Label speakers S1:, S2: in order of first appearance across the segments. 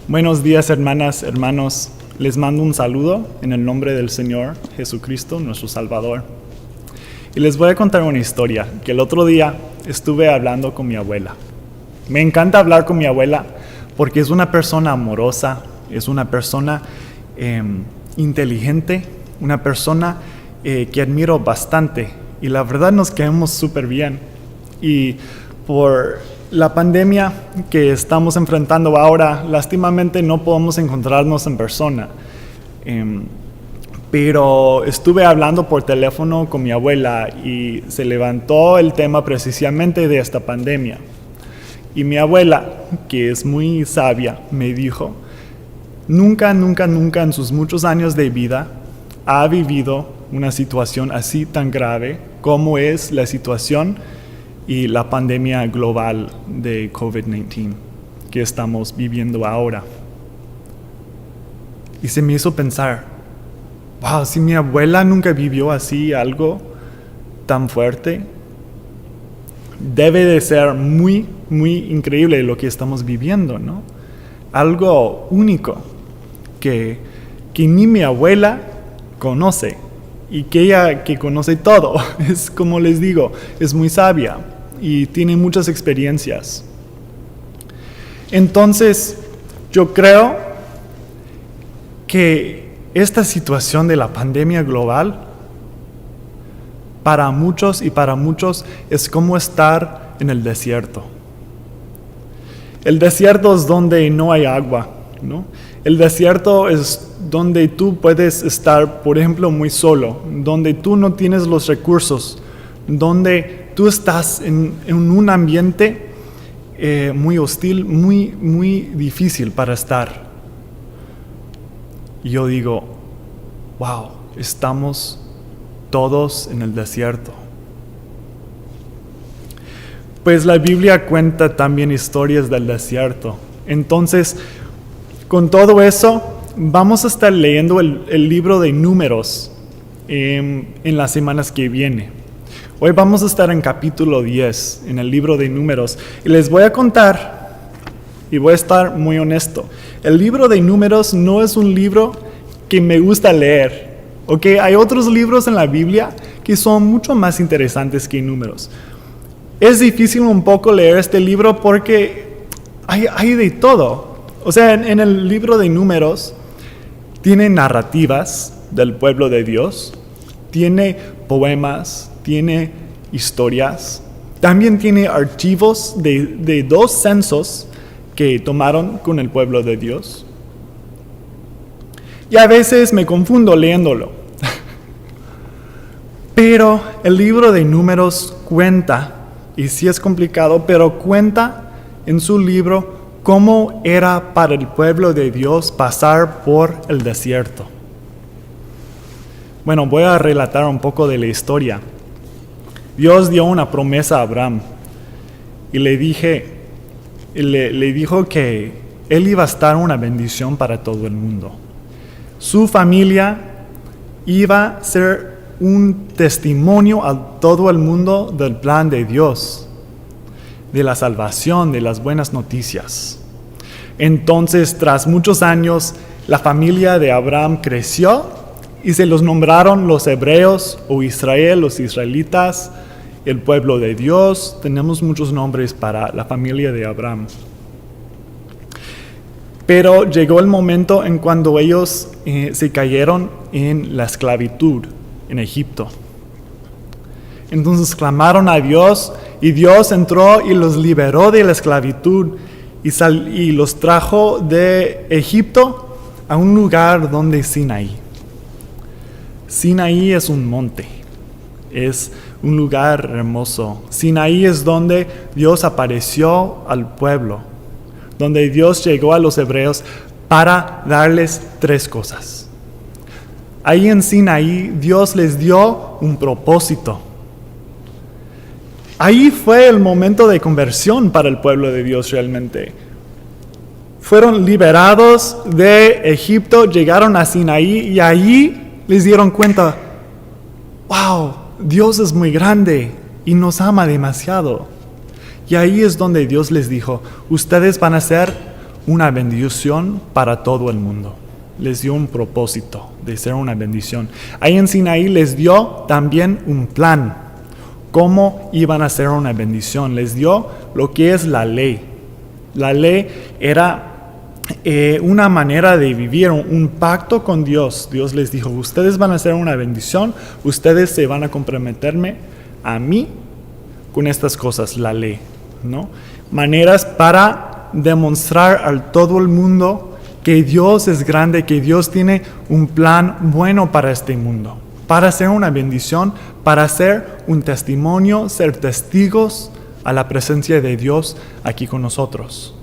S1: Buenos días, hermanas, hermanos. Les mando un saludo en el nombre del Señor Jesucristo, nuestro Salvador. Y les voy a contar una historia que el otro día estuve hablando con mi abuela. Me encanta hablar con mi abuela porque es una persona amorosa, es una persona inteligente, una persona que admiro bastante. Y la verdad nos caemos súper bien. Y por la pandemia que estamos enfrentando ahora, lastimamente no podemos encontrarnos en persona. Pero estuve hablando por teléfono con mi abuela y se levantó el tema precisamente de esta pandemia. Y mi abuela, que es muy sabia, me dijo, nunca en sus muchos años de vida ha vivido una situación así tan grave como es la situación y la pandemia global de COVID-19 que estamos viviendo ahora. Y se me hizo pensar, wow, si mi abuela nunca vivió así algo tan fuerte, debe de ser muy increíble lo que estamos viviendo, ¿no? Algo único que ni mi abuela conoce y que ella que conoce todo, es como les digo, es muy sabia y tiene muchas experiencias. Entonces, yo creo que esta situación de la pandemia global para muchos es como estar en el desierto. El desierto es donde no hay agua, ¿no? El desierto es donde tú puedes estar, por ejemplo, muy solo, donde tú no tienes los recursos, donde tú estás en un ambiente muy hostil, muy difícil para estar. Y yo digo, wow, estamos todos en el desierto. Pues la Biblia cuenta también historias del desierto. Entonces, con todo eso, vamos a estar leyendo el libro de Números en las semanas que vienen. Hoy vamos a estar en capítulo 10, en el libro de Números. Y les voy a contar, y voy a estar muy honesto, el libro de Números no es un libro que me gusta leer. ¿Okay? Hay otros libros en la Biblia que son mucho más interesantes que Números. Es difícil un poco leer este libro porque hay de todo. O sea, en el libro de Números tiene narrativas del pueblo de Dios, tiene poemas, tiene historias, también tiene archivos de 2 censos que tomaron con el pueblo de Dios. Y a veces me confundo leyéndolo. Pero el libro de Números cuenta, y sí es complicado, pero cuenta en su libro cómo era para el pueblo de Dios pasar por el desierto. Bueno, voy a relatar un poco de la historia. Dios dio una promesa a Abraham y le dijo que él iba a estar una bendición para todo el mundo. Su familia iba a ser un testimonio a todo el mundo del plan de Dios, de la salvación, de las buenas noticias. Entonces, tras muchos años, la familia de Abraham creció y se los nombraron los hebreos o Israel, los israelitas, el pueblo de Dios. Tenemos muchos nombres para la familia de Abraham. Pero llegó el momento en cuando ellos se cayeron en la esclavitud en Egipto. Entonces clamaron a Dios y Dios entró y los liberó de la esclavitud y los trajo de Egipto a un lugar donde Sinaí. Sinaí es un monte, es un lugar hermoso. Sinaí es donde Dios apareció al pueblo, donde Dios llegó a los hebreos para darles 3 cosas. Ahí en Sinaí Dios les dio un propósito. Ahí fue el momento de conversión para el pueblo de Dios realmente. Fueron liberados de Egipto, llegaron a Sinaí y allí les dieron cuenta, wow, Dios es muy grande y nos ama demasiado. Y ahí es donde Dios les dijo, ustedes van a ser una bendición para todo el mundo. Les dio un propósito de ser una bendición. Ahí en Sinaí les dio también un plan, cómo iban a ser una bendición. Les dio lo que es la ley. La ley era una manera de vivir, un pacto con Dios. Dios les dijo, ustedes van a ser una bendición, ustedes se van a comprometerme a mí con estas cosas, la ley, ¿no? Maneras para demostrar a todo el mundo que Dios es grande, que Dios tiene un plan bueno para este mundo, para ser una bendición, para ser un testimonio, ser testigos a la presencia de Dios aquí con nosotros.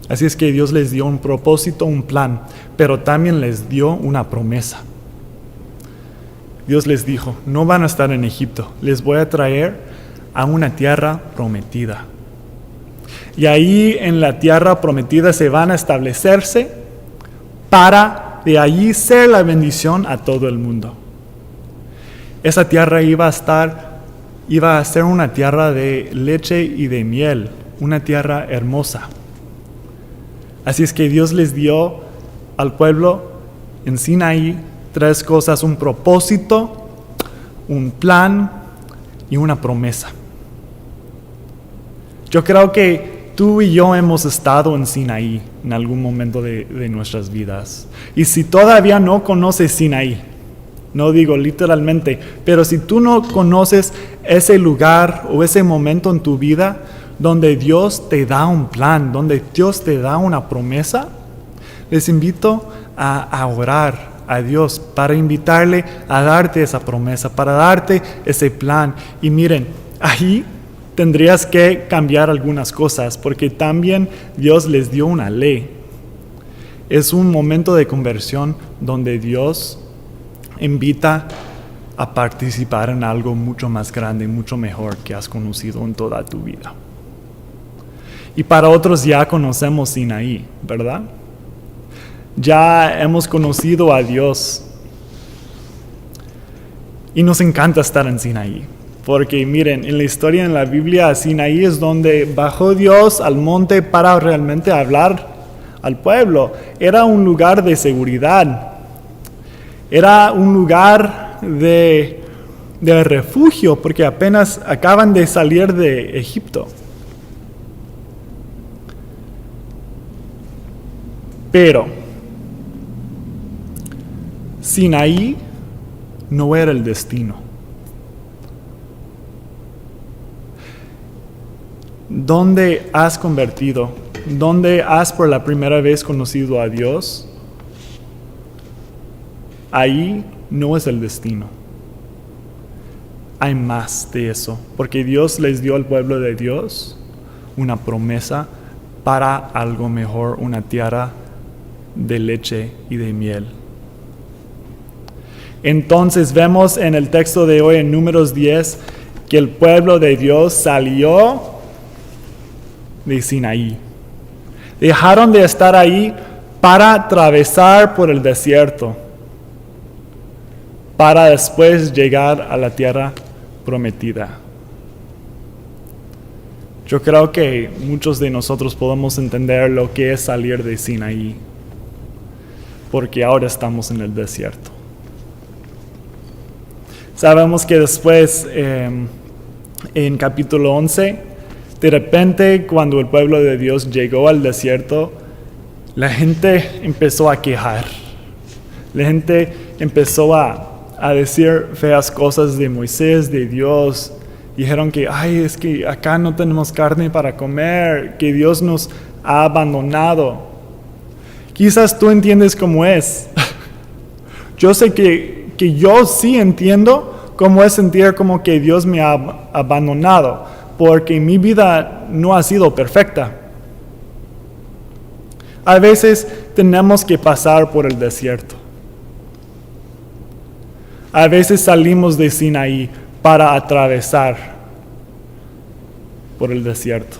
S1: Así es que Dios les dio un propósito, un plan, pero también les dio una promesa. Dios les dijo, no van a estar en Egipto, les voy a traer a una tierra prometida. Y ahí en la tierra prometida se van a establecerse para de allí ser la bendición a todo el mundo. Esa tierra iba a ser una tierra de leche y de miel, una tierra hermosa. Así es que Dios les dio al pueblo en Sinaí 3 cosas, un propósito, un plan y una promesa. Yo creo que tú y yo hemos estado en Sinaí en algún momento de nuestras vidas. Y si todavía no conoces Sinaí, no digo literalmente, pero si tú no conoces ese lugar o ese momento en tu vida donde Dios te da un plan, donde Dios te da una promesa, les invito a orar a Dios para invitarle a darte esa promesa, para darte ese plan. Y miren, ahí tendrías que cambiar algunas cosas, porque también Dios les dio una ley. Es un momento de conversión donde Dios invita a participar en algo mucho más grande, mucho mejor que has conocido en toda tu vida. Y para otros ya conocemos Sinaí, ¿verdad? Ya hemos conocido a Dios. Y nos encanta estar en Sinaí. Porque miren, en la historia en la Biblia, Sinaí es donde bajó Dios al monte para realmente hablar al pueblo. Era un lugar de seguridad. Era un lugar de refugio, porque apenas acaban de salir de Egipto. Pero Sinaí no era el destino. ¿Dónde has convertido? ¿Dónde has por la primera vez conocido a Dios? Ahí no es el destino. Hay más de eso, porque Dios les dio al pueblo de Dios una promesa para algo mejor, una tierra de leche y de miel. Entonces vemos en el texto de hoy, en Números 10, que el pueblo de Dios salió de Sinaí. Dejaron de estar ahí para atravesar por el desierto, para después llegar a la tierra prometida. Yo creo que muchos de nosotros podemos entender lo que es salir de Sinaí, porque ahora estamos en el desierto. Sabemos que después, en capítulo 11, de repente cuando el pueblo de Dios llegó al desierto, la gente empezó a quejar. La gente empezó a decir feas cosas de Moisés, de Dios. Dijeron que, es que acá no tenemos carne para comer, que Dios nos ha abandonado. Quizás tú entiendes cómo es. Yo sé que yo sí entiendo cómo es sentir como que Dios me ha abandonado, porque mi vida no ha sido perfecta. A veces tenemos que pasar por el desierto. A veces salimos de Sinaí para atravesar por el desierto.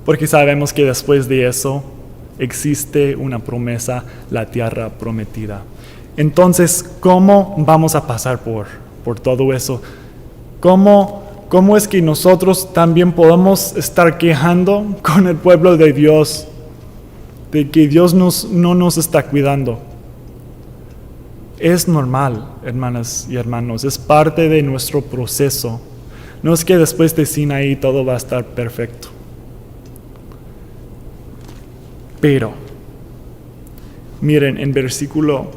S1: Porque sabemos que después de eso existe una promesa, la tierra prometida. Entonces, ¿cómo vamos a pasar por todo eso? ¿Cómo ¿cómo es que nosotros también podemos estar quejando con el pueblo de Dios de que Dios no nos está cuidando? Es normal, hermanas y hermanos, es parte de nuestro proceso. No es que después de Sinaí todo va a estar perfecto. Pero, miren, en versículo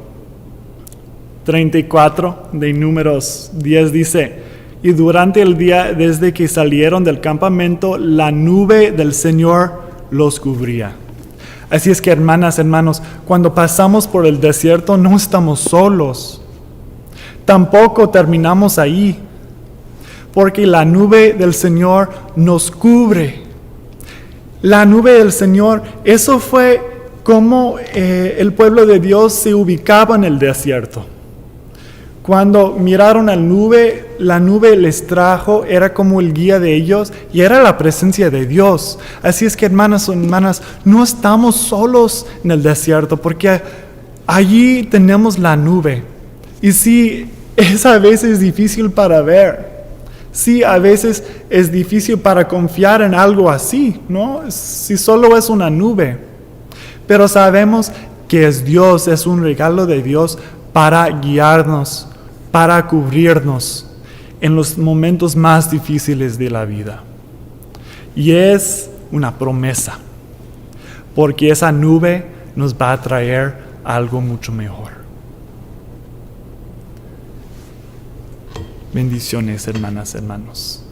S1: 34 de Números 10 dice: y durante el día desde que salieron del campamento, la nube del Señor los cubría. Así es que, hermanas, hermanos, cuando pasamos por el desierto no estamos solos. Tampoco terminamos ahí, porque la nube del Señor nos cubre. La nube del Señor, eso fue como el pueblo de Dios se ubicaba en el desierto. Cuando miraron la nube les trajo, era como el guía de ellos y era la presencia de Dios. Así es que, hermanas o hermanas, no estamos solos en el desierto, porque allí tenemos la nube. Y sí, es a veces difícil para ver. Sí, a veces es difícil para confiar en algo así, ¿no? Si solo es una nube. Pero sabemos que es Dios, es un regalo de Dios para guiarnos, para cubrirnos en los momentos más difíciles de la vida. Y es una promesa, porque esa nube nos va a traer algo mucho mejor. Bendiciones, hermanas, hermanos.